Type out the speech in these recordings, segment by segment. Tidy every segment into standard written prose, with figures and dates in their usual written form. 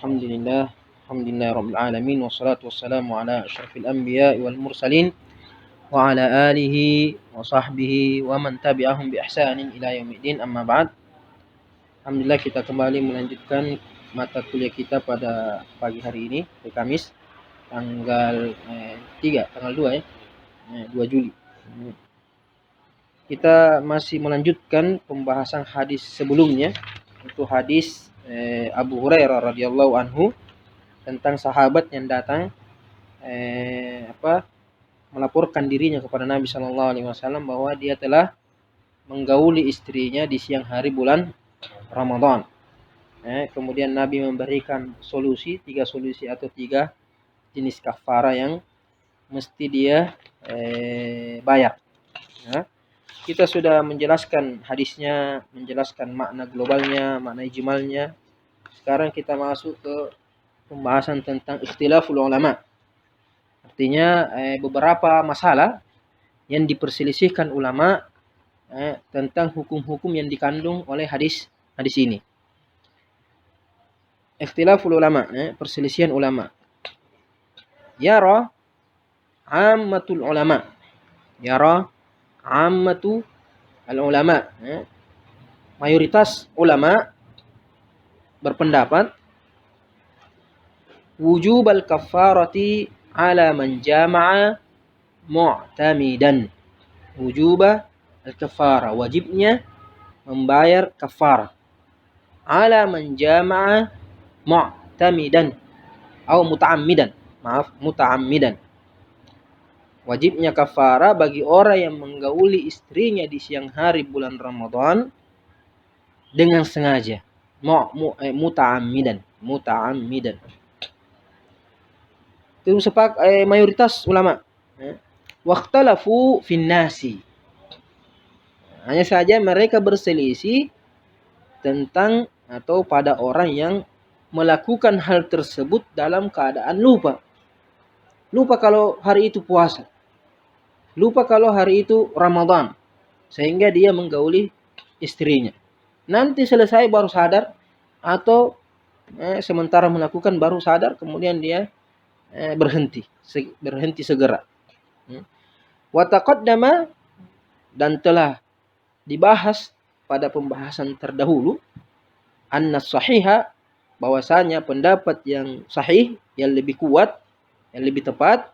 Alhamdulillah, alhamdulillah rabbil alamin wassalatu wassalamu ala asyrafil anbiya'i wal mursalin wa ala alihi wa sahbihi wa man tabi'ahum bi ihsanin ila yaumiddin, amma ba'd. Alhamdulillah kita kembali melanjutkan mata kuliah kita pada pagi hari ini, hari Kamis tanggal 2 ya, 2 Juli. Kita masih melanjutkan pembahasan hadis sebelumnya, itu hadis Abu Hurairah radhiyallahu anhu tentang sahabat yang datang melaporkan dirinya kepada Nabi Shallallahu Alaihi Wasallam bahwa dia telah menggauli istrinya di siang hari bulan Ramadan. Kemudian Nabi memberikan tiga solusi atau 3 jenis kafara yang mesti dia bayar. Kita sudah menjelaskan hadisnya, menjelaskan makna globalnya, makna ijmalnya. Sekarang kita masuk ke pembahasan tentang ikhtilaful ulama. Artinya beberapa masalah yang diperselisihkan ulama tentang hukum-hukum yang dikandung oleh hadis ini. Ikhtilaful ulama, perselisihan ulama. Yara ammatul ulama. Yara ammatu al-ulama. Mayoritas ulama berpendapat wujub al-kafarati ala man jama'a mu'tamidan. Wujub al-kafara, wajibnya membayar kafara ala man jama'a mu'tamidan atau muta'ammidan. Wajibnya kafara bagi orang yang menggauli istrinya di siang hari bulan Ramadan dengan sengaja. Muta'ammidan. Itu mayoritas ulama. Waqtalafu fin nasi. Hanya saja mereka berselisih tentang atau pada orang yang melakukan hal tersebut dalam keadaan lupa. Lupa kalau hari itu puasa. Lupa kalau hari itu Ramadan. Sehingga dia menggauli istrinya. Nanti selesai baru sadar, atau sementara melakukan baru sadar, kemudian dia berhenti segera. Wa taqaddama, dan telah dibahas pada pembahasan terdahulu, anna sahiha, bahwasanya pendapat yang sahih, yang lebih kuat, yang lebih tepat,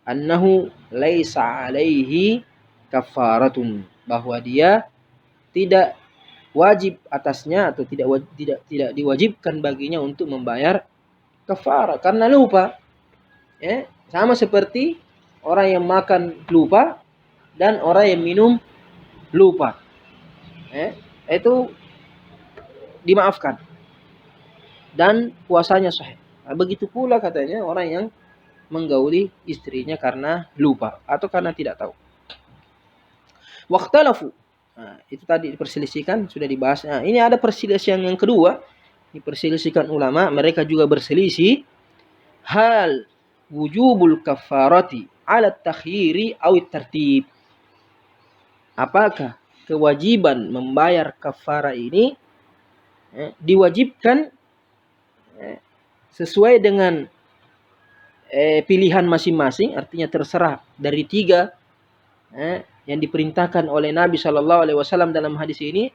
annahu laisa alaihi kafaratun, bahwa dia tidak wajib atasnya atau tidak diwajibkan baginya untuk membayar kafara karena lupa. Sama seperti orang yang makan lupa dan orang yang minum lupa. Itu dimaafkan dan puasanya sahih. Begitu pula katanya orang yang menggauli istrinya karena lupa atau karena tidak tahu. Waqtalafu. Itu tadi diperselisihkan, sudah dibahas. Ini ada perselisihan yang kedua. Diperselisihkan ulama, mereka juga berselisih hal wujubul kafarati ala takhyiri aw tartib. Apakah kewajiban membayar kafara ini diwajibkan sesuai dengan pilihan masing-masing, artinya terserah dari 3 yang diperintahkan oleh Nabi Shallallahu Alaihi Wasallam dalam hadis ini.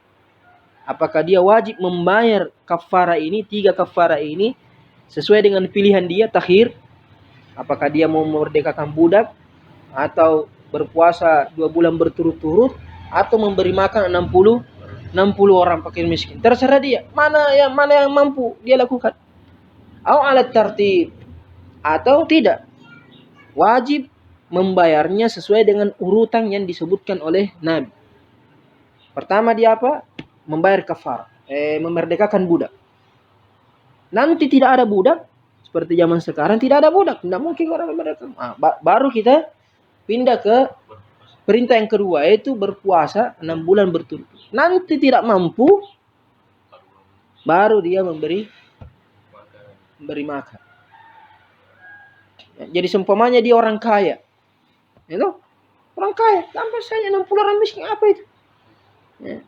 Apakah dia wajib membayar kafara ini, 3 kafara ini sesuai dengan pilihan dia, takhir? Apakah dia mau memerdekakan budak, atau berpuasa 2 bulan berturut-turut, atau memberi makan 60 orang fakir miskin? Terserah dia. Mana yang mampu dia lakukan. Au alat tartib, atau tidak. Wajib membayarnya sesuai dengan urutan yang disebutkan oleh Nabi. Pertama dia apa? Membayar kafar, memerdekakan budak. Nanti tidak ada budak, seperti zaman sekarang tidak ada budak, tidak mungkin orang memerdekakan. Baru kita pindah ke perintah yang kedua, yaitu berpuasa 6 bulan berturut-turut. Nanti tidak mampu, baru dia memberi makan. Jadi seumpamanya dia orang kaya, orang kaya, sampai saja 60 orang miskin, apa itu?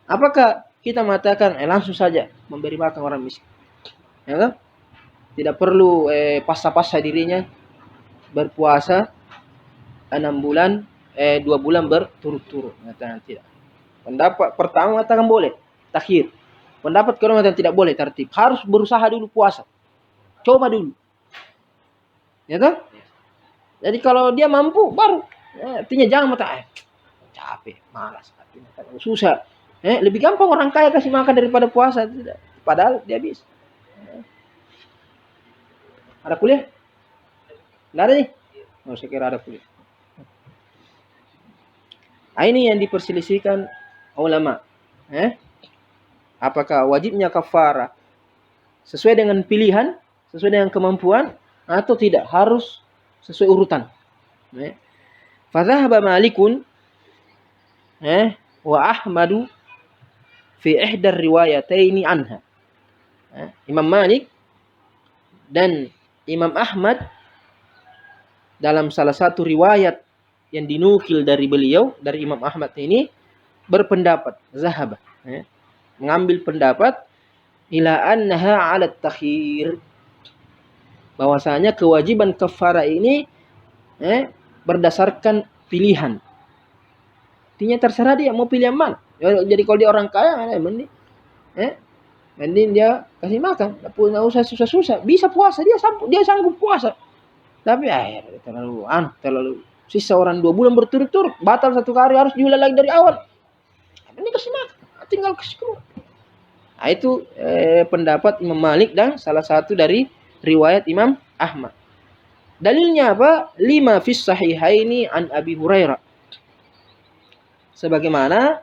Apakah kita mengatakan langsung saja memberi makan orang miskin? Tidak perlu paksa-paksa dirinya berpuasa 6 bulan, 2 bulan berturut-turut. Mengatakan tidak. Pendapat pertama mengatakan boleh, takhir. Pendapat kedua mengatakan tidak boleh, tertib. Harus berusaha dulu puasa. Coba dulu. Ya toh? Jadi kalau dia mampu baru. Artinya jangan mengatakan capek, malas, artinya susah. Lebih gampang orang kaya kasih makan daripada puasa. Tidak. Padahal dia bisa. Ada kuliah? Nggak ada nih? Oh, saya kira ada kuliah. Ini yang diperselisihkan ulama. Apakah wajibnya kafarah sesuai dengan pilihan, sesuai dengan kemampuan, atau tidak, harus sesuai urutan. Fadhahaba Malikun wa Ahmadu fi ihdar riwayataini anha. Imam Malik dan Imam Ahmad dalam salah satu riwayat yang dinukil dari beliau, dari Imam Ahmad ini, berpendapat, zahaba, mengambil pendapat ila annaha 'ala takhir, bahwasanya kewajiban kafarah ini berdasarkan pilihan. Artinya terserah dia mau pilih yang mana. Jadi kalau dia orang kaya, mending dia kasih makan, nggak usah susah-susah, bisa puasa, dia sanggup puasa. Tapi terlalu sisa orang 2 bulan berturut-turut, batal 1 hari, harus diulang lagi dari awal. Ini kasih makan, tinggal kasih keluar. Nah, itu pendapat Imam Malik dan salah satu dari riwayat Imam Ahmad. Dalilnya apa? 5 fis sahihaini an Abi Hurairah. Sebagaimana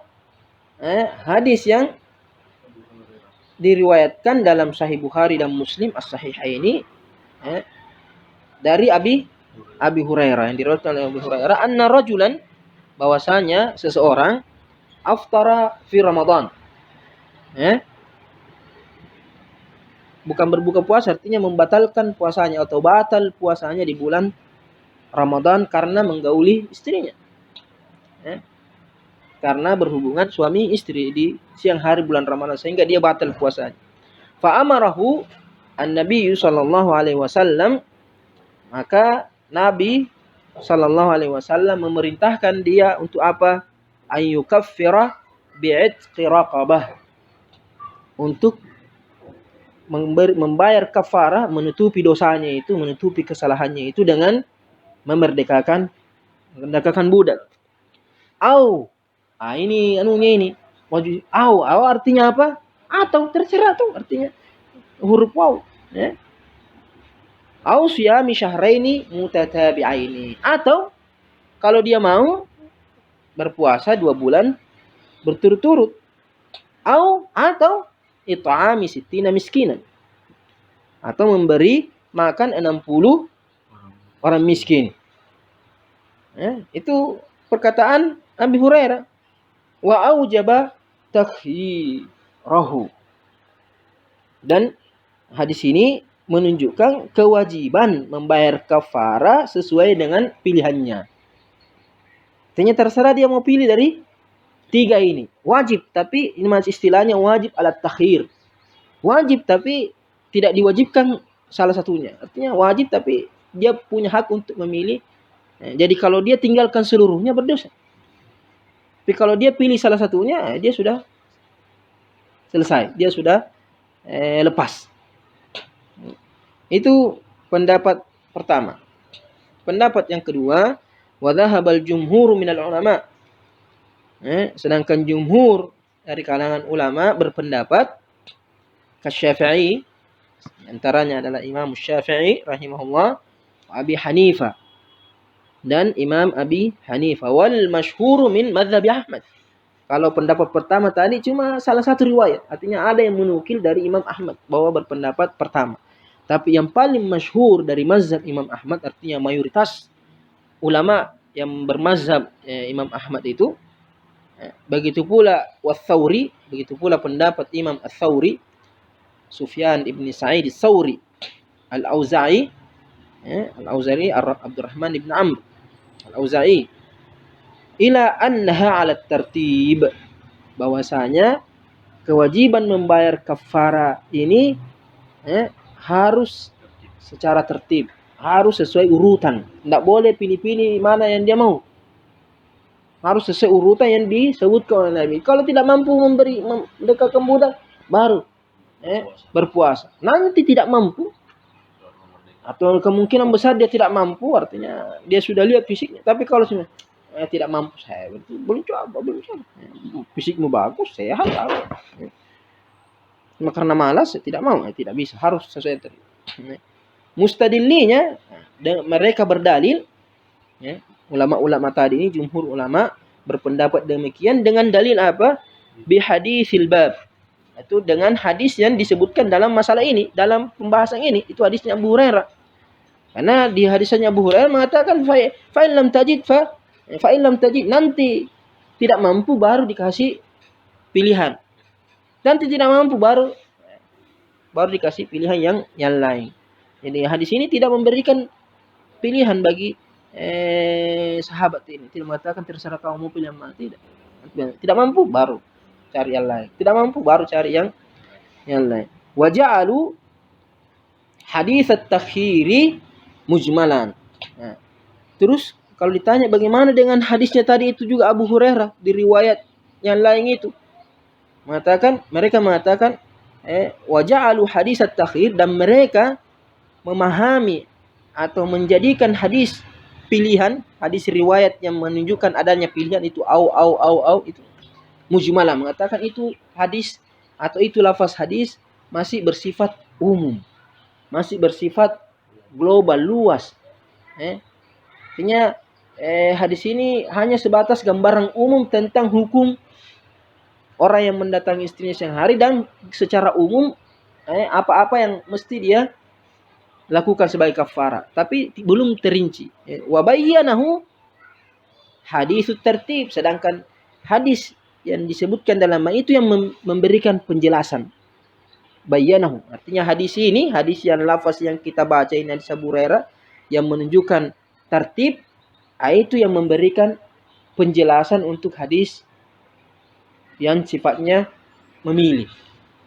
hadis yang diriwayatkan dalam Sahih Bukhari dan Muslim as-sahihaini dari Abi Hurairah, yang diriwayatkan oleh Abi Hurairah, anna rajulan, bahwasanya seseorang aftara fi Ramadan. Bukan berbuka puasa, artinya membatalkan puasanya atau batal puasanya di bulan Ramadan karena menggauli istrinya. Karena berhubungan suami istri di siang hari bulan Ramadan, sehingga dia batal puasanya. Fa amarahu an-nabiy sallallahu alaihi wasallam, maka Nabi sallallahu alaihi wasallam memerintahkan dia untuk apa? Ayyukaffira bi'itqi raqabah, untuk membayar kafarah, menutupi dosanya itu, menutupi kesalahannya itu dengan memerdekakan budak. Ini wajib. Artinya apa? Atau terserah tuh artinya huruf waw. Siyami syahraini mutatabi'aini. Atau kalau dia mau berpuasa 2 bulan berturut-turut. Atau it'ami sittina miskinan. Atau memberi makan 60 orang miskin. Itu perkataan Abi Hurairah. Wa aujaba takhirahu. Dan hadis ini menunjukkan kewajiban membayar kafarah sesuai dengan pilihannya. Artinya terserah dia mau pilih dari 3 ini. Wajib, tapi ini masih istilahnya wajib alat takhir. Wajib tapi tidak diwajibkan salah satunya. Artinya wajib tapi dia punya hak untuk memilih. Jadi kalau dia tinggalkan seluruhnya berdosa. Tapi kalau dia pilih salah satunya, dia sudah selesai. Dia sudah lepas. Itu pendapat pertama. Pendapat yang kedua, wa dhahabal jumhur minal ulama. Sedangkan jumhur dari kalangan ulama berpendapat kasyafi'i, antaranya adalah Imam Syafi'i rahimahullah, Abi Hanifah, dan Imam Abi Hanifah, wal masyhur min madzhab Ahmad. Kalau pendapat pertama tadi cuma salah satu riwayat, artinya ada yang menukil dari Imam Ahmad bahwa berpendapat pertama. Tapi yang paling masyhur dari mazhab Imam Ahmad, artinya mayoritas ulama yang bermazhab Imam Ahmad itu, begitu pula Wath-Tsauri, begitu pula pendapat Imam Ats-Tsauri, Sufyan ibn Sa'id Ats-Tsauri, Al-Auza'i, Abdurrahman ibn Amr Al-Auza'i, ila annaha 'ala tartib, bahwasanya kewajiban membayar kafara ini harus secara tertib, harus sesuai urutan. Tidak boleh pilih-pilih mana yang dia mau. Harus sesuai urutan yang disebutkan oleh Nabi. Kalau tidak mampu mendekatkan budak, baru berpuasa. Nanti tidak mampu, atau kemungkinan besar dia tidak mampu, artinya dia sudah lihat fisiknya. Tapi kalau tidak mampu, saya belum coba. Fisikmu bagus, sehat, cuma karena malas, tidak mau, tidak bisa. Harus sesuai tertib. Mustadillinya, mereka berdalil, ulama-ulama tadi ini, jumhur ulama berpendapat demikian dengan dalil apa? Bihadisil bab. Itu dengan hadis yang disebutkan dalam masalah ini, dalam pembahasan ini. Itu hadisnya Abu Hurairah. Karena di hadisnya Abu Hurairah mengatakan fa'in lam tajid, nanti tidak mampu baru dikasih pilihan. Nanti tidak mampu baru dikasih pilihan yang lain. Jadi hadis ini tidak memberikan pilihan bagi sahabat ini. Tidak mengatakan terserah kamu mau pilih yang mana. Tidak mampu baru cari yang lain. Tidak mampu baru cari yang lain. Wa ja'alu hadits at-takhiri mujmalan. Nah, terus kalau ditanya bagaimana dengan hadisnya tadi itu juga Abu Hurairah di riwayat yang lain itu mereka mengatakan wa ja'alu hadits at-takhir, dan mereka memahami atau menjadikan hadis pilihan, hadis riwayat yang menunjukkan adanya pilihan itu au itu mujmalah, mengatakan itu hadis atau itu lafaz hadis masih bersifat umum, masih bersifat global, luas. Artinya hadis ini hanya sebatas gambaran umum tentang hukum orang yang mendatangi istrinya siang hari, dan secara umum apa-apa yang mesti dia lakukan sebagai kafarah, tapi belum terinci. Wa bayyanahu haditsut tertib, sedangkan hadis yang disebutkan dalam itu yang memberikan penjelasan. Bayyanahu, artinya hadis ini, hadis yang lafaz yang kita baca ini hadis Abu Hurairah yang menunjukkan tertib, itu yang memberikan penjelasan untuk hadis yang sifatnya memilih.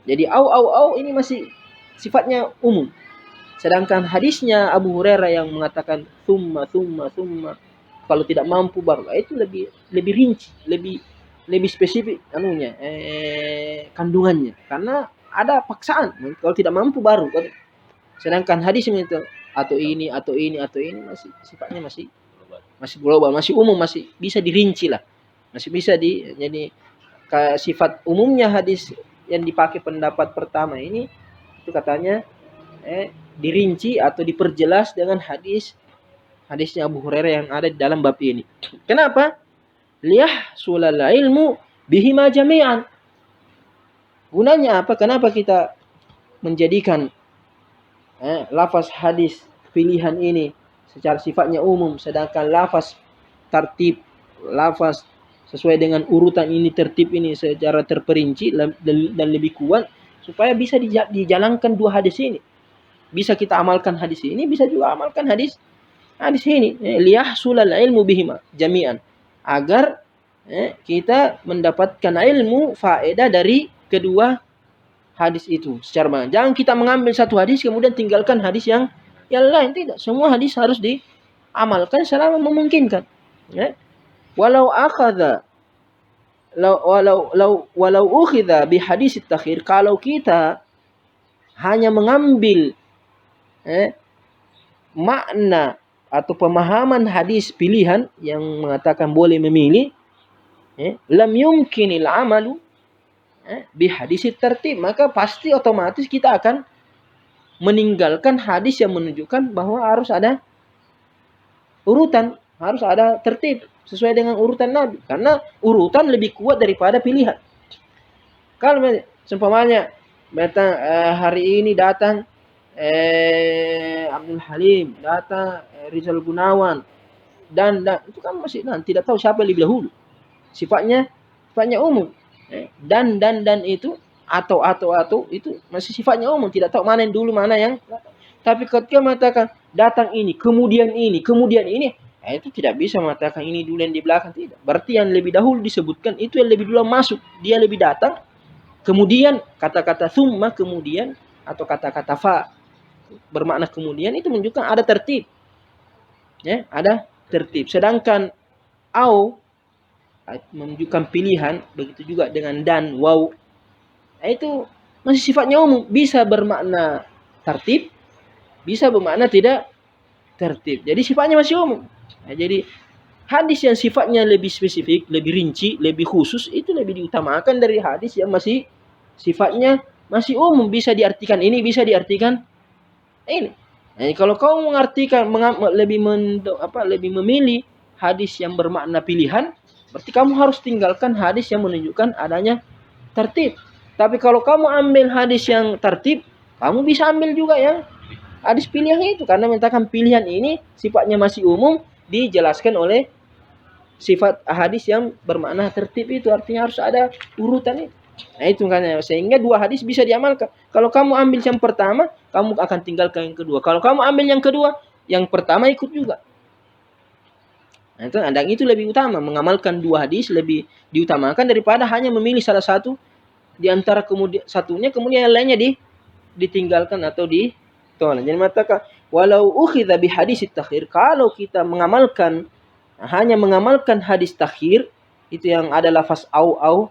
Jadi au ini masih sifatnya umum. Sedangkan hadisnya Abu Hurairah yang mengatakan thumma kalau tidak mampu baru, itu lebih rinci, lebih spesifik kandungannya, karena ada paksaan. Kalau tidak mampu baru. Sedangkan hadis itu atau ini masih sifatnya masih global, masih umum, masih bisa dirinci lah. Masih bisa jadi sifat umumnya hadis yang dipakai pendapat pertama ini itu katanya dirinci atau diperjelas dengan hadisnya Abu Hurairah yang ada di dalam bab ini. Kenapa? Liyahsulal ilmu bihima jami'an. Gunanya apa? Kenapa kita menjadikan lafaz hadis pilihan ini secara sifatnya umum, sedangkan lafaz tertib, lafaz sesuai dengan urutan ini, tertib ini secara terperinci dan lebih kuat, supaya bisa dijalankan dua hadis ini. Bisa kita amalkan hadis ini, bisa juga amalkan hadis ini. Liyahsulal ilmu bihima jami'an, agar kita mendapatkan ilmu faedah dari kedua hadis itu secara banyak. Jangan kita mengambil satu hadis kemudian tinggalkan hadis yang lain. Tidak, semua hadis harus diamalkan selama memungkinkan. Walau ukhidha bi hadis at-takhir, kalau kita hanya mengambil makna atau pemahaman hadis pilihan yang mengatakan boleh memilih, lam yumkinil amalu bi hadis tertib, maka pasti otomatis kita akan meninggalkan hadis yang menunjukkan bahwa harus ada urutan, harus ada tertib sesuai dengan urutan Nabi, karena urutan lebih kuat daripada pilihan. Kalau seumpamanya hari ini datang Abdul Halim, datang Rizal Gunawan, dan itu kan masih tidak tahu siapa lebih dahulu. Sifatnya umum. Dan itu atau itu masih sifatnya umum, tidak tahu mana yang dulu mana yang. Tapi ketika mengatakan datang ini, kemudian ini, itu tidak bisa mengatakan ini dulu yang di belakang, tidak. Berarti yang lebih dahulu disebutkan itu yang lebih dulu masuk, dia lebih datang. Kemudian kata-kata thumma, kemudian, atau kata-kata fa, bermakna kemudian itu menunjukkan ada tertib. Ya, ada tertib. Sedangkan au menunjukkan pilihan, begitu juga dengan dan, waw. Nah, itu masih sifatnya umum, bisa bermakna tertib, bisa bermakna tidak tertib. Jadi sifatnya masih umum. Nah, jadi hadis yang sifatnya lebih spesifik, lebih rinci, lebih khusus itu lebih diutamakan dari hadis yang masih sifatnya masih umum, bisa diartikan ini, bisa diartikan ini. Nah, kalau kau mengartikan lebih memilih hadis yang bermakna pilihan, berarti kamu harus tinggalkan hadis yang menunjukkan adanya tertib. Tapi kalau kamu ambil hadis yang tertib, kamu bisa ambil juga yang hadis pilihan itu, karena menyatakan pilihan ini sifatnya masih umum, dijelaskan oleh sifat hadis yang bermakna tertib itu, artinya harus ada urutan itu. Nah itu kan, sehingga dua hadis bisa diamalkan. Kalau kamu ambil yang pertama, kamu akan tinggalkan yang kedua. Kalau kamu ambil yang kedua, yang pertama ikut juga. Nah, itu lebih utama, mengamalkan dua hadis lebih diutamakan daripada hanya memilih salah satu di antara satunya, kemudian yang lainnya ditinggalkan atau ditolak. Jadi mengatakan walau ukhidha bi hadis takhir, kalau kita hanya mengamalkan hadis takhir itu yang ada lafaz au,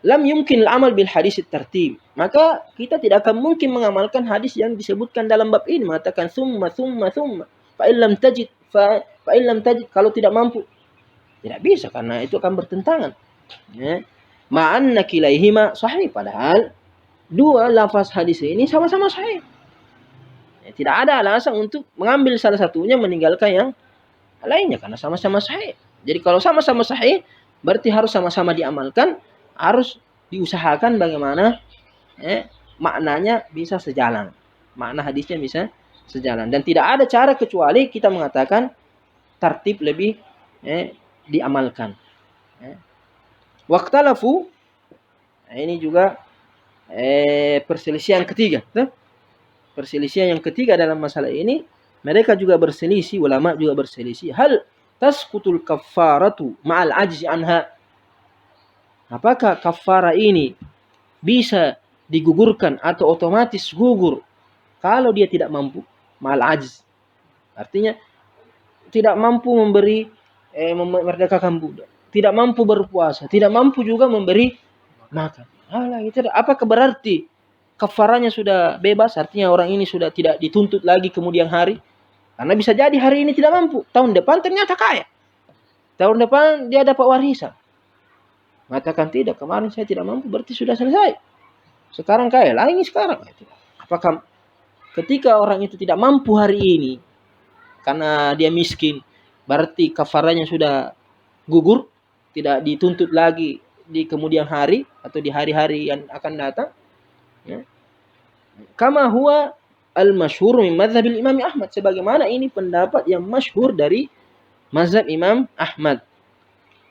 lam yumkin al-amal bil hadis tertib, maka kita tidak akan mungkin mengamalkan hadis yang disebutkan dalam bab ini, mengatakan summa fa illam tajid kalau tidak mampu, tidak bisa, karena itu akan bertentangan. Ma'anna kilaihima sahih, padahal dua lafaz hadis ini sama-sama sahih. Tidak ada alasan untuk mengambil salah satunya meninggalkan yang lainnya, karena sama-sama sahih. Jadi kalau sama-sama sahih, berarti harus sama-sama diamalkan, harus diusahakan bagaimana maknanya bisa sejalan, makna hadisnya bisa sejalan, dan tidak ada cara kecuali kita mengatakan tertib lebih diamalkan. Waqtalafu, ini juga perselisihan ketiga. Perselisihan yang ketiga dalam masalah ini, mereka juga berselisih, ulama juga berselisih, hal tasqutul kaffaratu ma'al ajzi anha. Apakah kafara ini bisa digugurkan atau otomatis gugur kalau dia tidak mampu, ma'al ajz. Artinya tidak mampu memerdekakan budak, tidak mampu berpuasa, tidak mampu juga memberi makan. Apakah berarti kafaranya sudah bebas? Artinya orang ini sudah tidak dituntut lagi kemudian hari? Karena bisa jadi hari ini tidak mampu, tahun depan ternyata kaya, tahun depan dia dapat warisan. Mengatakan tidak, kemarin saya tidak mampu, berarti sudah selesai. Sekarang kaya lagi sekarang. Apakah ketika orang itu tidak mampu hari ini karena dia miskin, berarti kafaranya sudah gugur, tidak dituntut lagi di kemudian hari atau di hari-hari yang akan datang? Kama huwa al-masyhur min mazhab Imam Ahmad, sebagaimana ini pendapat yang masyhur dari mazhab Imam Ahmad.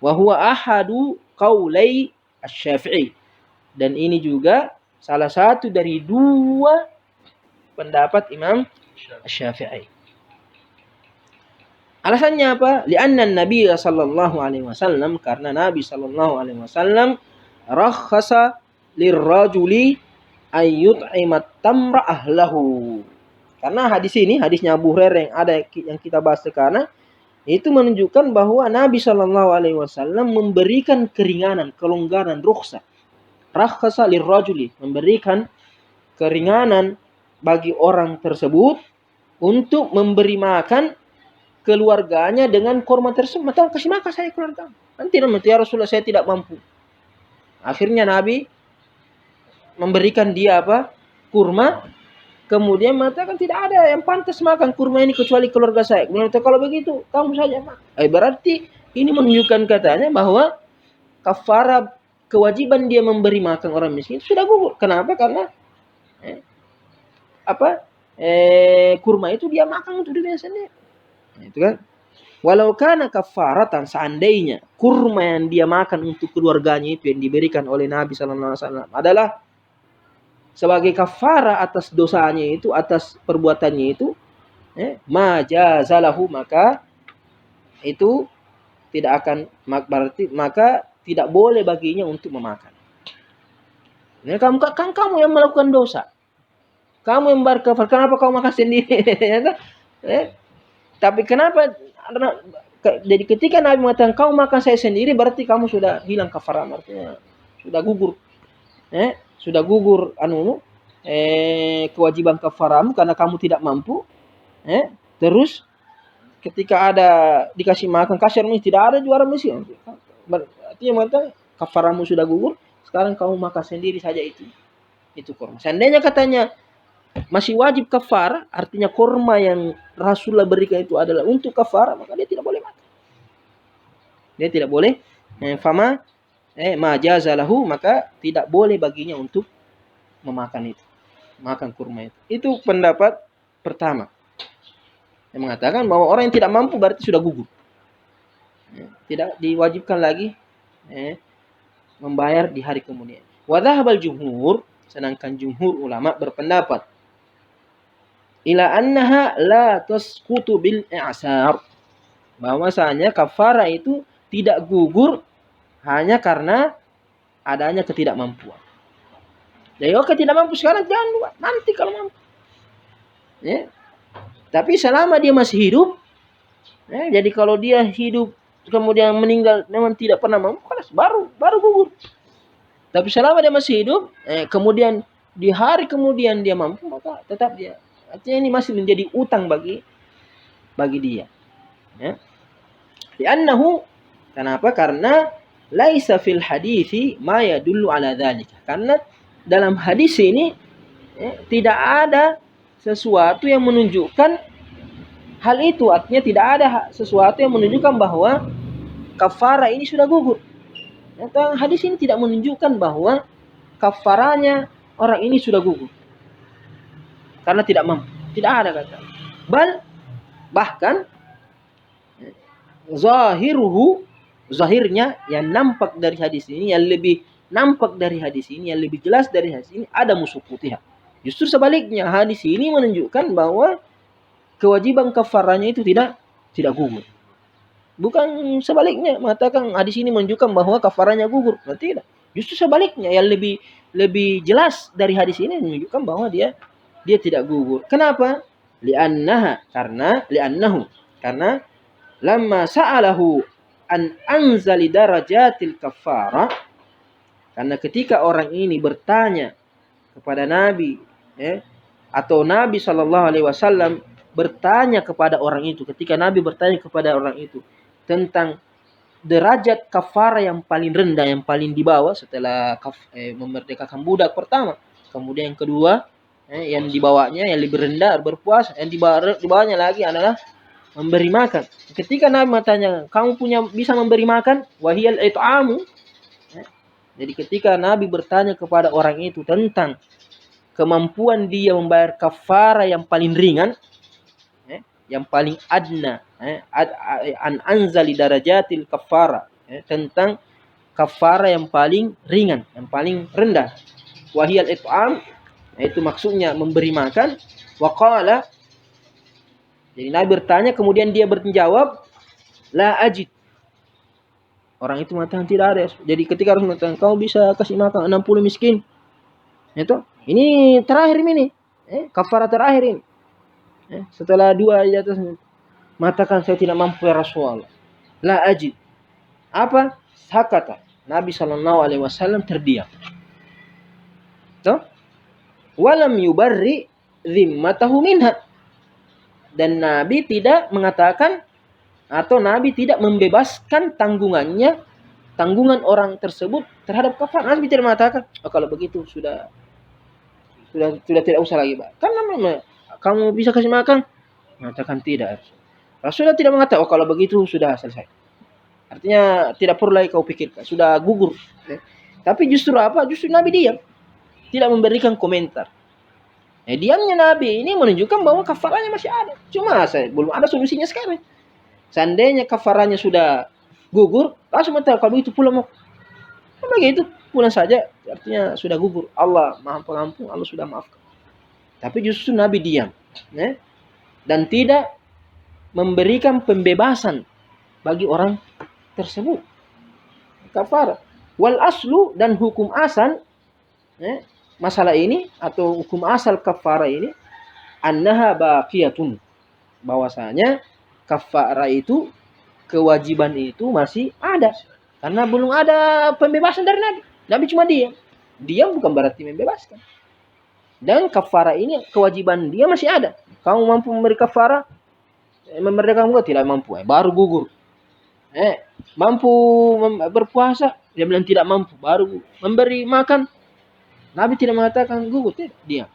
Wa huwa ahadu qaulai asy-Syafi'i, dan ini juga salah satu dari dua pendapat Imam Syafi'i. Alasannya apa? Li'anna Nabi sallallahu alaihi wasallam, karena Nabi sallallahu alaihi wasallam rakhasa lirrajuli ayyut'imat tamra ahlahu. Karena hadis ini, hadisnya Abu Hurairah yang kita bahas sekarang, itu menunjukkan bahwa Nabi sallallahu alaihi wasallam memberikan keringanan, kelonggaran, rukhsah. Rakhasa lirrajuli, memberikan keringanan bagi orang tersebut untuk memberi makan keluarganya dengan kurma tersebut. Maka kasih makan saya keluarga. Nanti ya Rasulullah, saya tidak mampu. Akhirnya Nabi memberikan dia kurma. Kemudian mengatakan tidak ada yang pantas makan kurma ini kecuali keluarga saya. Kemudian kalau begitu kamu saja makan. Berarti ini menunjukkan katanya bahwa kafara kewajiban dia memberi makan orang miskin sudah gugur. Kenapa? Karena kurma itu dia makan untuk dirinya sendiri. Itu kan. Walau kana kafaratan, seandainya kurma yang dia makan untuk keluarganya itu yang diberikan oleh Nabi sallallahu alaihi wasallam adalah sebagai kafara atas dosanya itu, atas perbuatannya itu, majazalahu, maka itu tidak akan, berarti maka tidak boleh baginya untuk memakan. Kamu yang melakukan dosa. Kamu yang membayar kafar, kenapa kau makan sendiri? Tapi kenapa? Jadi ketika Nabi mengatakan kau makan saya sendiri, berarti kamu sudah hilang kafarah, artinya sudah gugur. Sudah gugur kewajiban kafaramu karena kamu tidak mampu. Terus ketika ada dikasih makan kasir ini tidak ada juara Mesir. Artinya mengatakan kafaramu sudah gugur, sekarang kamu makan sendiri saja itu kurma. Seandainya katanya masih wajib kafar, artinya kurma yang Rasulullah berikan itu adalah untuk kafar, maka dia tidak boleh makan. Dia tidak boleh. Fama majazalahu, maka tidak boleh baginya untuk memakan itu, makan kurma itu. Itu pendapat pertama yang mengatakan bahwa orang yang tidak mampu berarti sudah gugur, tidak diwajibkan lagi membayar di hari kemudian. Wa dhahabal jumhur, sedangkan jumhur ulama berpendapat ila annaha la tasqutu bil i'sar, bahwasanya kafarah itu tidak gugur hanya karena adanya ketidakmampuan. Jadi oke, tidak mampu sekarang, jangan buat, nanti kalau mampu. Tapi selama dia masih hidup, jadi kalau dia hidup kemudian meninggal memang tidak pernah mampu, baru gugur. Tapi selama dia masih hidup, kemudian di hari kemudian dia mampu, maka tetap dia. Artinya ini masih menjadi utang bagi dia. Li'annahu, kenapa? Karena laisa fil hadithi ma yadullu ala dzalika. Karena dalam hadis ini tidak ada sesuatu yang menunjukkan hal itu. Artinya tidak ada sesuatu yang menunjukkan bahwa kafarah ini sudah gugur. Hadis ini tidak menunjukkan bahwa kafarahnya orang ini sudah gugur karena tidak mampu. Tidak ada kata. Bahkan zahirnya yang nampak dari hadis ini, yang lebih nampak dari hadis ini, yang lebih jelas dari hadis ini, ada musukutiha. Justru sebaliknya, hadis ini menunjukkan bahwa kewajiban kafarahnya itu tidak gugur. Bukan sebaliknya, mengatakan hadis ini menunjukkan bahwa kafarahnya gugur. Tidak. Justru sebaliknya, yang lebih jelas dari hadis ini menunjukkan bahwa dia tidak gugur. Kenapa? Karena lamma sa'alahu an anzali darajatil kafara, karena ketika orang ini bertanya kepada Nabi, atau Nabi SAW bertanya kepada orang itu, ketika Nabi bertanya kepada orang itu tentang derajat kafara yang paling rendah, yang paling di bawah setelah memerdekakan budak pertama, kemudian yang kedua yang dibawanya yang lebih rendah berpuasa, yang dibawahnya lagi adalah memberi makan. Ketika Nabi bertanya, kamu bisa memberi makan? Wahiyal it'amu. Jadi ketika Nabi bertanya kepada orang itu tentang kemampuan dia membayar kafara yang paling ringan, yang paling adna, an anzali darajatil kafara, tentang kafara yang paling ringan, yang paling rendah. Wahiyal it'am, itu maksudnya memberi makan. Waqala, jadi Nabi bertanya, kemudian dia berjawab, la ajid. Orang itu mengatakan tidak ada. Jadi ketika Rasul mengatakan, kau bisa kasih makan 60 miskin. Itu, ini terakhir ini. Kafara terakhir ini. Setelah dua di atas, mengatakan saya tidak mampu ya Rasulullah. La ajid. Apa? Sakata. Nabi SAW terdiam. Tuh. Walam yubarri zimmatahu minha. Dan Nabi tidak mengatakan, atau Nabi tidak membebaskan tanggungan orang tersebut terhadap kafar. Nabi tidak mengatakan, kalau begitu sudah tidak usah lagi, Pak. Kan namanya kamu bisa kasih makan? Mengatakan tidak. Rasulullah tidak mengatakan, kalau begitu sudah selesai. Artinya tidak perlu lagi kau pikirkan, sudah gugur. Tapi justru apa? Justru Nabi diam. Tidak memberikan komentar. Diamnya Nabi ini menunjukkan bahwa kafaranya masih ada. Cuma belum ada solusinya sekarang. Seandainya kafaranya sudah gugur, langsung mengatakan kalau itu pulang mau. Begitu pulang saja, artinya sudah gugur. Allah Maha Pengampun, Allah sudah maafkan. Tapi justru Nabi diam, dan tidak memberikan pembebasan bagi orang tersebut. Kafar. Wal aslu, dan hukum asal, masalah ini atau hukum asal kafarah ini annaha baqiyatun, bahwasanya kafarah itu, kewajiban itu masih ada karena belum ada pembebasan dari Nabi. Nabi cuma diam. Diam bukan berarti membebaskan. Dan kafarah ini kewajiban dia masih ada. Kamu mampu memberi kafarah, memerdekakan enggak? Tidak mampu, baru gugur. Mampu berpuasa, dia bilang tidak mampu, baru memberi makan. Nabi tidak mengatakan gugur, tidak, dia.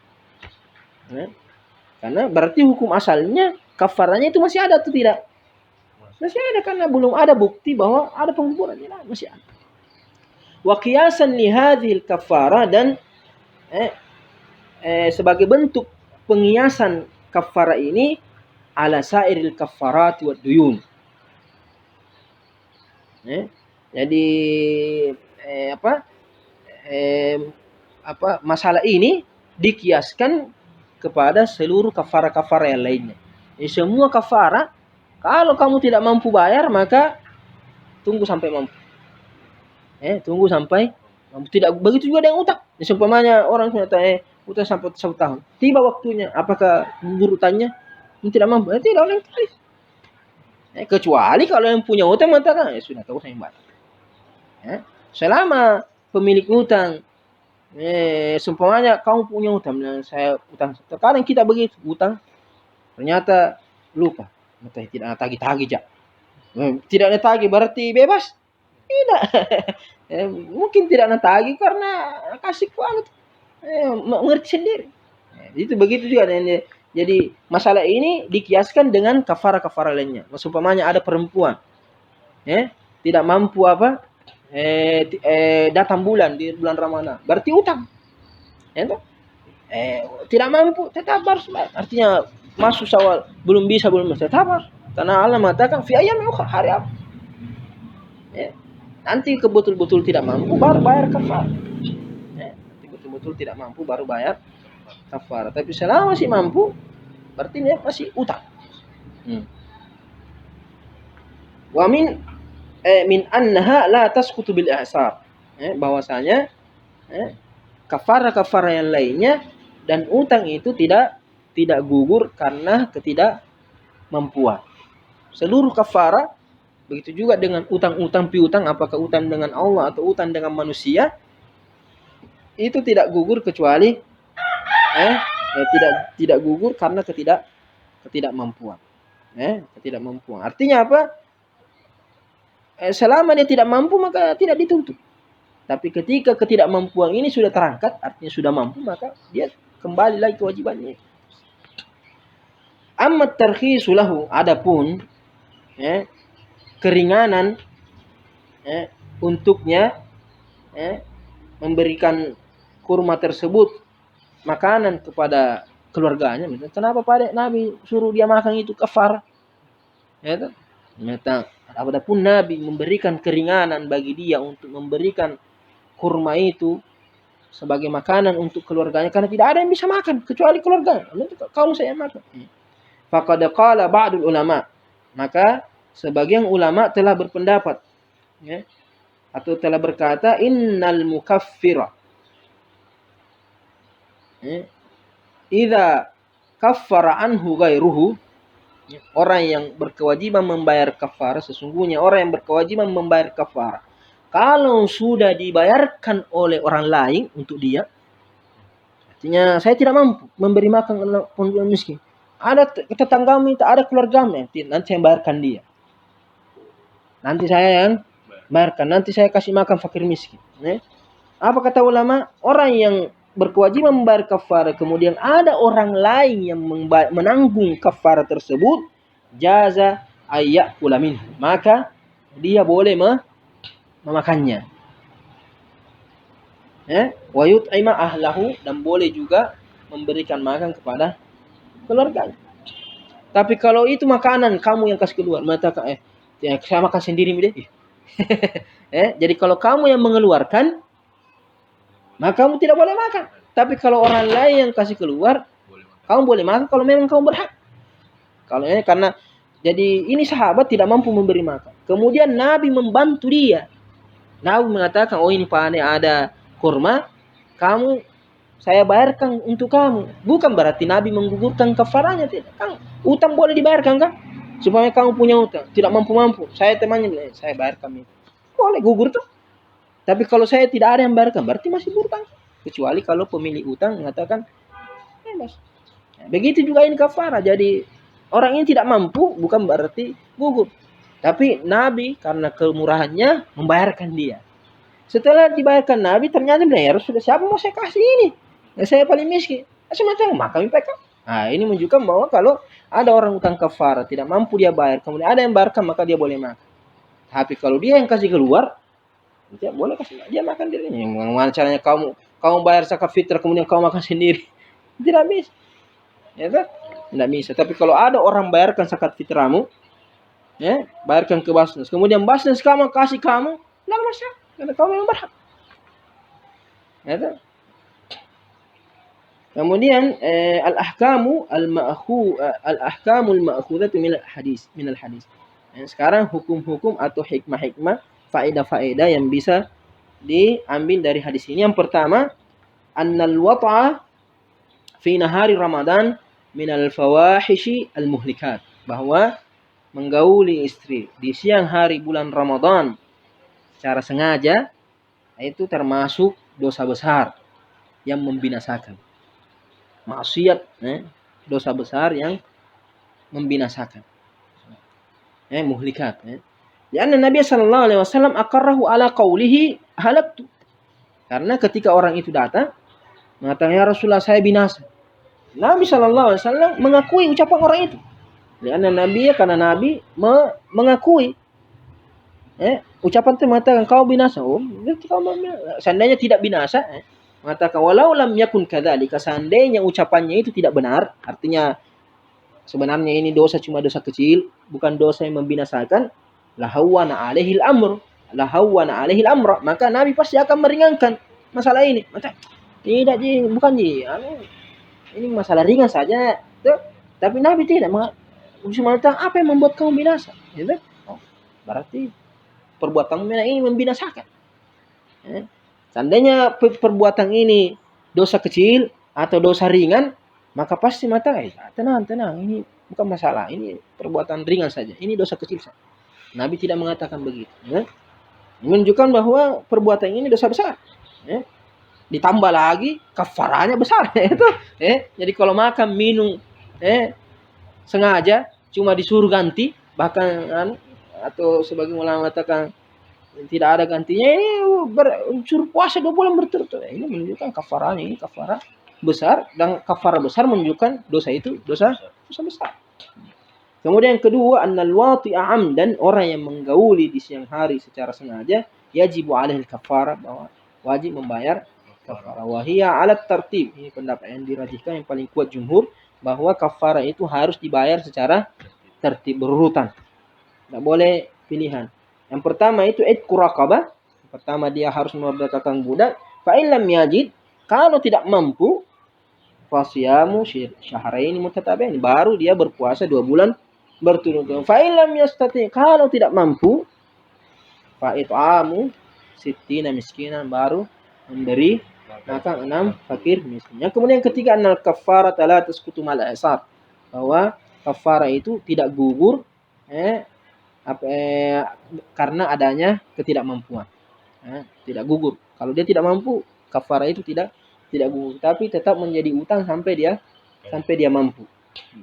Karena berarti hukum asalnya kafaranya itu masih ada atau tidak? Masih ada, karena belum ada bukti bahwa ada pengguguran. Masih ada. Wa qiyasan li hadhil kafarah, dan sebagai bentuk pengiasan kafarah ini ala sairil kafarat wa duyun. Jadi masalah ini dikiaskan kepada seluruh kafarah-kafarah yang lainnya. Semua kafarah, kalau kamu tidak mampu bayar, maka tunggu sampai mampu. Tunggu sampai mampu. Tidak begitu juga dengan utang. Seumpamanya orang punya utang sampai 1 tahun. Tiba waktunya, apakah gugur utangnya? Tidak mampu. Tidak, oleh kali. Kecuali kalau yang punya utang mengatakan, sudah tahu saya bayar. Selama pemilik utang, seumpamanya kamu punya utang, saya utang. Terkadang kita begitu, utang, ternyata lupa. Tidak ada tagih-tagih, jak. Tidak ada tagih berarti bebas? Tidak. Mungkin tidak ada tagih karena kasih kualat. Mengerti sendiri. Itu begitu juga. Jadi masalah ini dikiaskan dengan kafarah-kafarah lainnya. Seumpamanya ada perempuan, tidak mampu datang bulan di bulan Ramadan, berarti utang. Tidak mampu, tetap harus bayar. Artinya masuk Syawal belum bisa, tetap harus. Karena Allah mengatakan fi ayyamin ukhra, hari apa? Nanti betul-betul tidak mampu baru bayar kafarah. Nanti betul-betul tidak mampu baru bayar kafarah. Tapi selama masih mampu, berarti dia masih utang. Wa min annaha la tasqutu bil ihsar. Bahwasanya kafarah-kafarah yang lainnya dan utang itu tidak gugur karena ketidakmampuan. Seluruh kafarah, begitu juga dengan utang-utang piutang, apakah utang dengan Allah atau utang dengan manusia, itu tidak gugur kecuali tidak gugur karena ketidakmampuan. Ketidakmampuan. Artinya apa? Selama dia tidak mampu maka tidak dituntut. Tapi ketika ketidakmampuan ini sudah terangkat, artinya sudah mampu, maka dia kembali lagi kewajibannya. Amma tarkhisu lahu, adapun keringanan untuknya memberikan kurma tersebut makanan kepada keluarganya. Kenapa Pak Nabi suruh dia makan itu kafar? Adapun Nabi memberikan keringanan bagi dia untuk memberikan kurma itu sebagai makanan untuk keluarganya, karena tidak ada yang bisa makan kecuali keluarganya. Kalau saya makan. Faqad qala ba'dul ulama, maka sebagian ulama telah berpendapat atau telah berkata, innal mukaffira idza kaffara anhu ghairuhu, orang yang berkewajiban membayar kafarah, sesungguhnya orang yang berkewajiban membayar kafarah kalau sudah dibayarkan oleh orang lain untuk dia, artinya saya tidak mampu memberi makan orang miskin, ada tetanggamu, ada keluargamu, nanti saya bayarkan dia, nanti saya yang bayarkan, nanti saya kasih makan fakir miskin. Apa kata ulama? Orang yang berkewajiban membayar kafarah, kemudian ada orang lain yang menanggung kafarah tersebut, jaza ayyakula minhu, maka dia boleh memakannya. Wa yut'ima ahlahu, dan boleh juga memberikan makan kepada keluarganya. Tapi kalau itu makanan kamu yang kasih keluar, mengatakan saya makan sendiri deh. Jadi kalau kamu yang mengeluarkan, maka kamu tidak boleh makan. Tapi kalau orang lain yang kasih keluar, kamu boleh makan kalau memang kamu berhak. Kalau karena jadi ini sahabat tidak mampu memberi makan. Kemudian Nabi membantu dia. Nabi mengatakan, ini Pak, ada kurma, kamu saya bayarkan untuk kamu. Bukan berarti Nabi menggugurkan kafaranya, tidak. Kan utang boleh dibayarkan kan? Supaya kamu punya utang, tidak mampu-mampu. Saya temannya, saya bayarkan itu. Boleh gugur tuh. Tapi kalau saya tidak ada yang bayarkan, berarti masih berutang. Kecuali kalau pemilik utang mengatakan bebas. Nah, begitu juga ini kafarah. Jadi orang ini tidak mampu bukan berarti gugur. Tapi Nabi karena kemurahannya membayarkan dia. Setelah dibayarkan Nabi ternyata ya sudah siapa mau saya kasih ini? Ya, saya paling miskin. Semacam maka PK. Nah ini menunjukkan bahwa kalau ada orang utang kafarah tidak mampu dia bayar, kemudian ada yang bayarkan maka dia boleh makan. Tapi kalau dia yang kasih keluar, dia boleh kasih dia makan dirinya. Bagaimana caranya kamu bayar zakat fitrah kemudian kamu makan sendiri? Tidak bisa. Ya kan? Tidak bisa. Tapi kalau ada orang bayarkan zakat fitrahmu, ya, bayarkan ke Basnas. Kemudian Basnas kamu kasih kamu, tidak masalah. Karena kamu yang berhak. Ya kan? Kemudian al-ahkamul ma'khudhatu min al-hadis. Sekarang hukum-hukum atau hikmah-hikmah, faedah-faedah yang bisa diambil dari hadis ini. Yang pertama, annal wat'a fi nahari Ramadan min al-fawahishi al-muhlikat. Bahwa menggauli istri di siang hari bulan Ramadan secara sengaja itu termasuk dosa besar yang membinasakan. Maksiat, dosa besar yang membinasakan. Muhlikat. Karena Nabi sallallahu alaihi wasallam aqarrahu ala qawlihi halaktu. Karena ketika orang itu datang mengatakan ya Rasulullah saya binasa. Nabi sallallahu alaihi wasallam mengakui ucapan orang itu. Karena Nabi mengakui ucapan itu mengatakan kau binasa. Seandainya tidak binasa, mengatakan walau lam yakun kadzalika, seandainya ucapannya itu tidak benar, artinya sebenarnya ini dosa cuma dosa kecil, bukan dosa yang membinasakan, lahawwana alaihil amr, maka Nabi pasti akan meringankan masalah ini. Maka tidak bukan ini masalah ringan saja, tuh. Tapi Nabi tidak mengatakan apa yang membuat kamu binasa, gitu. Berarti perbuatanmu ini membinasakan. Seandainya perbuatan ini dosa kecil atau dosa ringan, maka pasti tenang, ini bukan masalah, ini perbuatan ringan saja, ini dosa kecil saja. Nabi tidak mengatakan begitu. Menunjukkan bahwa perbuatan ini dosa besar. Ditambah lagi kafaranya besar. Itu. Jadi kalau makan, minum, sengaja cuma disuruh ganti, bahkan atau sebagian ulama mengatakan tidak ada gantinya, ini suruh puasa 2 bulan berturut-turut. Ini menunjukkan kafaranya ini kafarah besar, dan kafarah besar menunjukkan dosa itu dosa besar. Kemudian yang kedua, annal wati'a amdan, orang yang menggauli di siang hari secara sengaja, yajibu alaihil kafarah, bahwa wajib membayar kafarah. Wa hiya 'ala tartib. Ini pendapat yang dirajihkan yang paling kuat jumhur, bahwa kafarah itu harus dibayar secara tertib berurutan. Tidak boleh pilihan. Yang pertama itu idku raqabah. Pertama dia harus memerdekakan budak. Fa in lam yajid, kalau tidak mampu, fasiyamu syahraini mutatabi'ain, baru dia berpuasa 2 bulan berturut-turut. Fa in lam yastati, kalau tidak mampu, fa it'amu sittina miskinan, baru memberi makan 6 fakir miskin. Yang kemudian ketiga, annal kafarat la tasqutu mal ihsar, bahwa kafarah itu tidak gugur karena adanya ketidakmampuan. Tidak gugur. Kalau dia tidak mampu, kafarah itu tidak gugur, tapi tetap menjadi utang sampai dia mampu.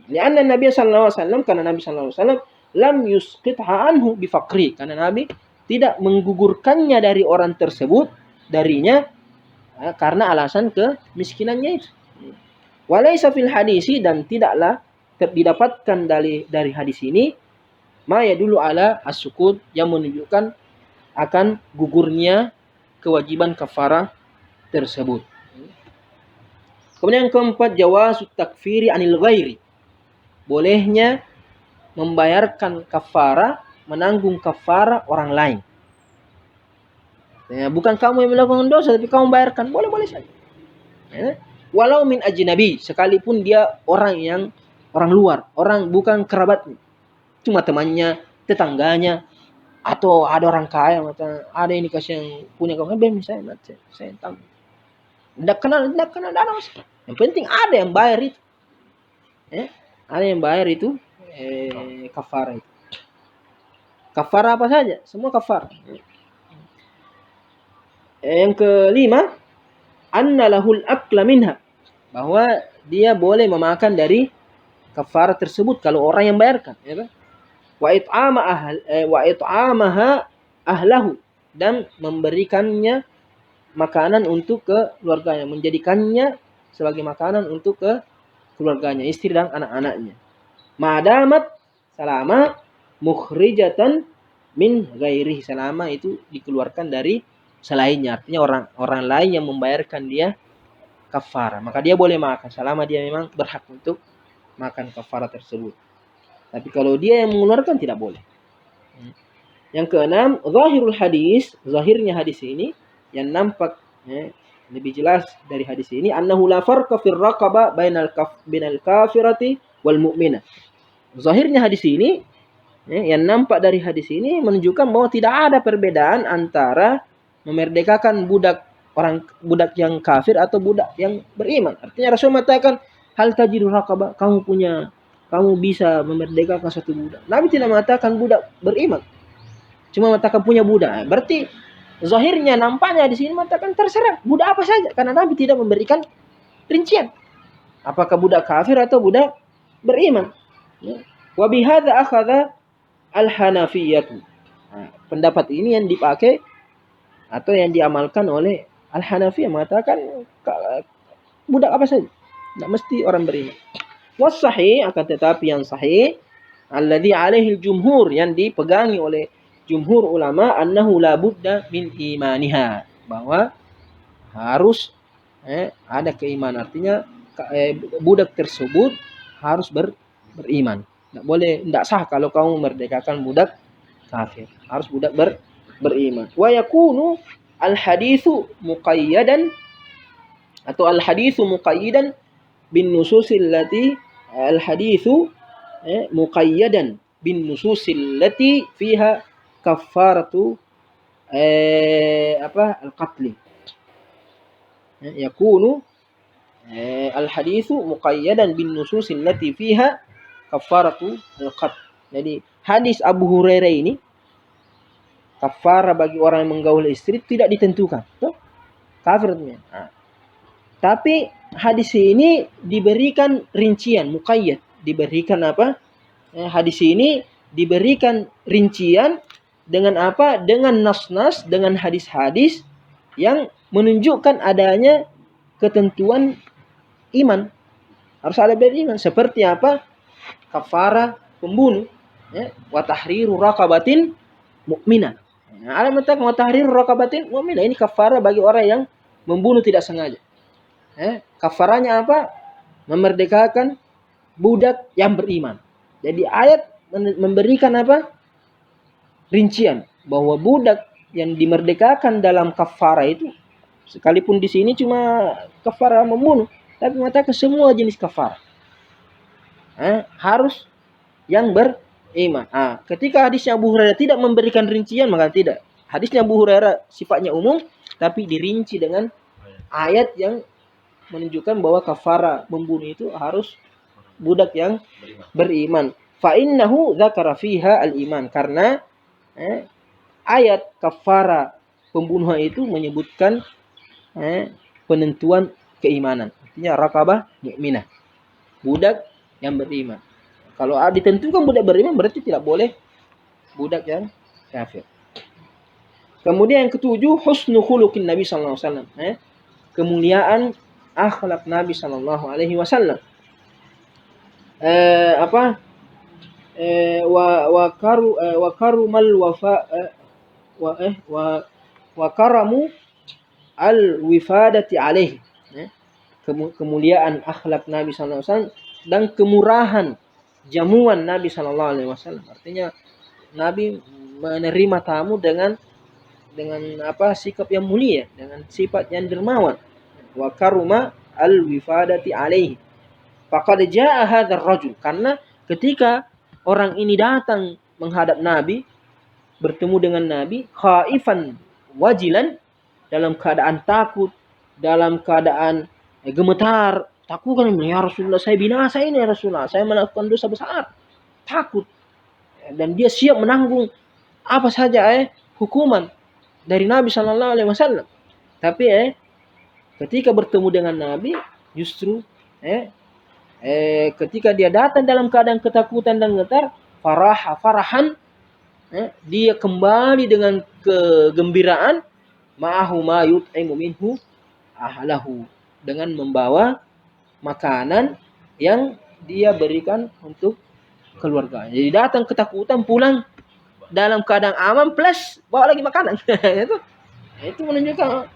Lianna Nabi sallallahu alaihi wasallam, karena Nabi sallallahu alaihi wasallam lam yusqitha anhu bi faqri, karena Nabi tidak menggugurkannya dari orang tersebut darinya karena alasan kemiskinannya itu. Walaysa fil hadisi, dan tidaklah didapatkan dari hadis ini ma yadullu ala as-sukut, yang menunjukkan akan gugurnya kewajiban kafarah tersebut. Kemudian yang keempat, jawazut takfiri anil ghairi, bolehnya membayarkan kafarah, menanggung kafarah orang lain. Bukan kamu yang melakukan dosa, tapi kamu bayarkan, boleh saja. Walau min ajnabi, sekalipun dia orang luar, orang bukan kerabatnya, cuma temannya, tetangganya, atau ada orang kaya, ada ini kasih yang punya kamu, saya tanggung. Tidak kenal dana. Yang penting ada yang bayar itu. Ada yang bayar itu kafara itu. Kafara apa saja? Semua kafara. Yang kelima, anna lahul akla minha. Bahwa dia boleh memakan dari kafara tersebut kalau orang yang bayarkan. Ya, wa it'amaha ahlahu. Dan memberikannya makanan untuk keluarganya. Menjadikannya sebagai makanan untuk keluarganya. Istri dan anak-anaknya. Madamat selama mukhrijatan min ghairihi. Selama itu dikeluarkan dari selainnya. Artinya orang lain yang membayarkan dia kafara. Maka dia boleh makan selama dia memang berhak untuk makan kafara tersebut. Tapi kalau dia yang mengeluarkan tidak boleh. Yang keenam, zahirul hadis, zahirnya hadis ini yang nampak lebih jelas dari hadis ini, annahu la farqa fir raqaba bainal kafirati wal mu'minah. Zahirnya hadis ini yang nampak dari hadis ini menunjukkan bahwa tidak ada perbedaan antara memerdekakan budak yang kafir atau budak yang beriman. Artinya Rasul mengatakan, hal tajidu raqabah, kamu bisa memerdekakan satu budak. Nabi tidak mengatakan budak beriman, cuma mengatakan punya budak. Berarti zahirnya nampaknya di sini mengatakan terserah budak apa saja, karena Nabi tidak memberikan rincian apakah budak kafir atau budak beriman. Wa bihadza akhadha al-Hanafiyyah. Pendapat ini yang dipakai atau yang diamalkan oleh Al-Hanafiyah, mengatakan budak apa saja, tidak mesti orang beriman. Was sahih, akan tetapi yang sahih, alladzi alaihi al-jumhur, yang dipegangi oleh jumhur ulama, annahu la budda min imaniha, bahwa harus ada keimanan. Artinya budak tersebut harus beriman. Tidak sah kalau kamu merdekakan budak kafir. Harus budak beriman. Wa yakunu al-haditsu muqayyadan atau al-haditsu muqayyidan bin nususil lati al-haditsu muqayyadan bin nususil lati fiha kafaratu al-qatl. Yakunu al-haditsu muqayyadan bin nususil lati fiha kafaratu al-qatl. Jadi hadis Abu Hurairah ini, kafara bagi orang yang menggaul istri tidak ditentukan. Tuh, kafirnya. Tapi hadis ini diberikan rincian, muqayyad. Diberikan apa? Hadis ini diberikan rincian dengan apa? Dengan nas-nas, dengan hadis-hadis yang menunjukkan adanya ketentuan iman. Harus ada beriman. Seperti apa? Kafara pembunuh. Wa tahriru raqabatin mu'minah. Ada mengatakan wa tahriru raqabatin mu'minah. Ini kafara bagi orang yang membunuh tidak sengaja. Kafaranya apa? Memerdekakan budak yang beriman. Jadi ayat memberikan apa? Rincian bahwa budak yang dimerdekakan dalam kafara itu, sekalipun di sini cuma kafara membunuh, tapi mengatakan semua jenis kafara harus yang beriman. Ketika hadisnya Abu Hurairah tidak memberikan rincian, maka tidak. Hadisnya Abu Hurairah sifatnya umum, tapi dirinci dengan ayat yang menunjukkan bahwa kafara membunuh itu harus budak yang beriman. Fa innahu dzakara fiha al-iman, karena ayat kafara pembunuhan itu menyebutkan penentuan keimanan. Artinya raqabah mukminah, budak yang beriman. Kalau ditentukan budak beriman, berarti tidak boleh budak yang kafir. Kemudian yang ketujuh, husnu khuluqin Nabi sallallahu alaihi wasallam. Kemuliaan akhlak Nabi sallallahu alaihi wasallam. Wa karumal wafa wa karamu al-wifadati alaihi. Kemuliaan akhlak Nabi sallallahu alaihi wasallam dan kemurahan jamuan Nabi sallallahu alaihi wasallam. Artinya Nabi menerima tamu dengan sikap yang mulia, dengan sifat yang dermawan. Wa karuma al-wifadati alaihi. Faqad jaa hadzal rajul, karena ketika orang ini datang menghadap Nabi, bertemu dengan Nabi, khaifan wajilan, dalam keadaan takut dalam keadaan gemetar, takut kan, ya Rasulullah saya binasa ini ya Rasulullah, saya melakukan dosa besar, takut, dan dia siap menanggung apa saja hukuman dari Nabi Shallallahu Alaihi Wasallam. Tapi ketika bertemu dengan Nabi, justru ketika dia datang dalam keadaan ketakutan dan getar, farahan, dia kembali dengan kegembiraan, ma'ahu ma yut'imu minhu ahlahu, dengan membawa makanan yang dia berikan untuk keluarga. Jadi datang ketakutan, pulang dalam keadaan aman, plus bawa lagi makanan. itu menunjukkan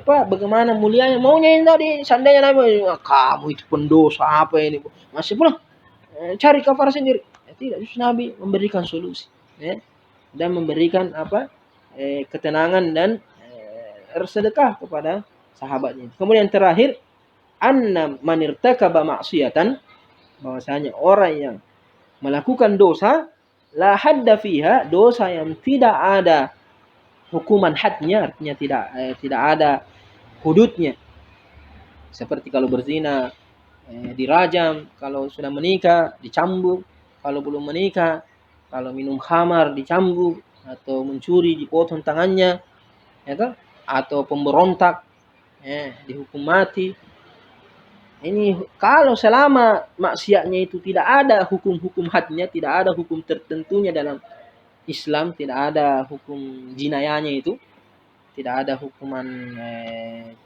bagaimana mulianya. Maunya yang tadi seandainya Nabi, kamu itu pendosa apa ini, masih pulang cari kafar sendiri. Tidak, justru Nabi memberikan solusi, dan memberikan ketenangan dan sedekah kepada sahabatnya. Kemudian terakhir, anna man irtakaba ma'siyatan, bahwasanya orang yang melakukan dosa, la hadda fiha, dosa yang tidak ada hukuman hadnya, artinya tidak ada hududnya. Seperti kalau berzina dirajam, kalau sudah menikah dicambuk, kalau belum menikah, kalau minum khamar dicambuk, atau mencuri dipotong tangannya, atau pemberontak dihukum mati. Ini kalau selama maksiatnya itu tidak ada hukum-hukum hadnya, tidak ada hukum tertentunya dalam Islam, tidak ada hukum jinayahnya itu, tidak ada hukuman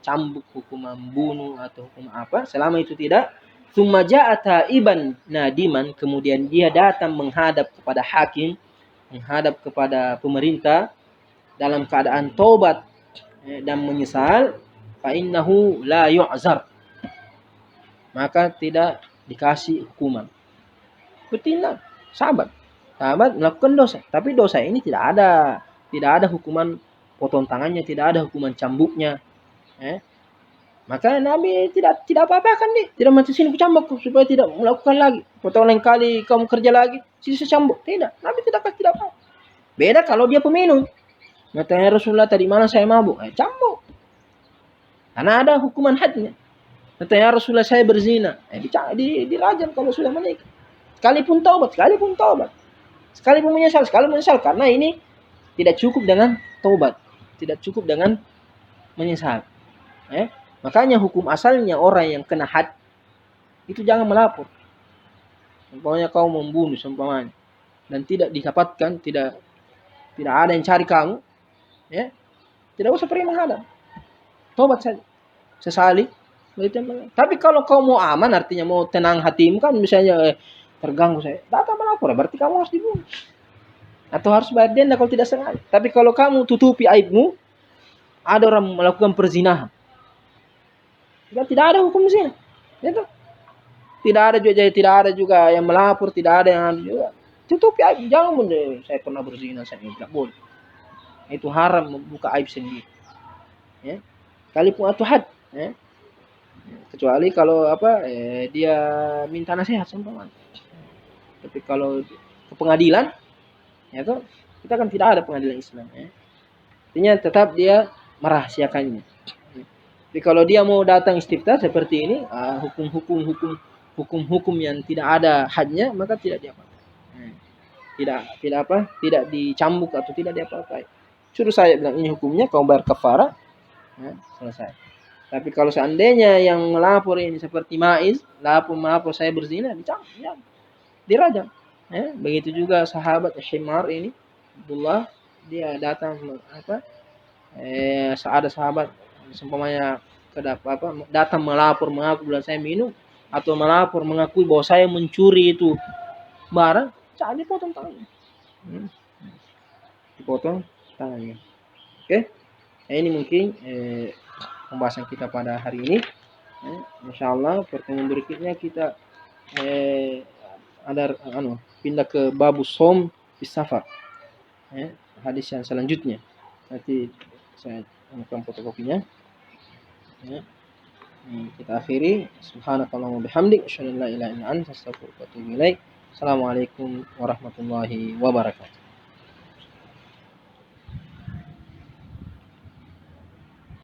cambuk, hukuman bunuh atau hukum apa, selama itu tidak, tsumma ja'a taiban nadiman, kemudian dia datang menghadap kepada hakim, menghadap kepada pemerintah dalam keadaan taubat dan menyesal, fa innahu la yu'zar, maka tidak dikasih hukuman. Bertindak sahabat melakukan dosa, tapi dosa ini tidak ada hukuman potong tangannya, tidak ada hukuman cambuknya. Maka Nabi tidak apa-apakan dia, tidak macam sini cambuk supaya tidak melakukan lagi. Potong lain kali kamu kerja lagi, sisa cambuk. Tidak, Nabi tidak apa. Beda kalau dia peminum. Katanya Rasulullah, tadi mana saya mabuk, cambuk. Karena ada hukuman hadnya. Katanya Rasulullah, saya berzina, dirajam kalau sudah menikah. Sekalipun taubat, sekalipun menyesal, karena ini tidak cukup dengan taubat, tidak cukup dengan menyesal. Makanya hukum asalnya orang yang kena had itu jangan melapor. Umpamanya kau membunuh seumpamanya dan tidak didapatkan, tidak ada yang cari kamu, tidak usah pergi menghadap, taubat saja, sesali. Tapi kalau kau mau aman, artinya mau tenang hatimu, kan misalnya terganggu saya, datang melapor, berarti kamu harus dibunuh atau harus bayar denda kalau tidak sengaja. Tapi kalau kamu tutupi aibmu, ada orang melakukan perzinahan, tidak ada hukum zina, itu tidak ada juga yang melapor, tidak ada yang juga tutupi aib. Jangan saya pernah berzina, saya tidak boleh, itu haram membuka aib sendiri, sekalipun itu had, kecuali kalau dia minta nasihat seumpamanya. Tapi kalau ke pengadilan, kita kan tidak ada pengadilan Islam, artinya tetap dia merahasiakannya. Tapi kalau dia mau datang istiftah seperti ini, hukum yang tidak ada hadnya, maka tidak diapa-apakan. Tidak dicambuk atau tidak diapa-apakan. Suruh saya bilang ini hukumnya, kau bayar kafarah, selesai. Tapi kalau seandainya yang melapor ini seperti Maiz, lapor saya berzina, dicambuk, dirajam. Begitu juga sahabat Himar ini, Abdullah, dia datang ada sahabat seumpamanya datang melapor mengaku bilang saya minum, atau melapor mengakui bahwa saya mencuri itu barang, dipotong tangannya. Oke. Ini mungkin pembahasan kita pada hari ini. Insyaallah pertemuan berikutnya kita pindah ke babus som bis safar. Hadis yang selanjutnya. Nanti saya akan fotokopinya. Kita akhiri. Subhanakallahumma bihamdik, asyhadu an la ilaha illa anta, astaghfiruka wa atubu ilaik. Assalamualaikum warahmatullahi wabarakatuh.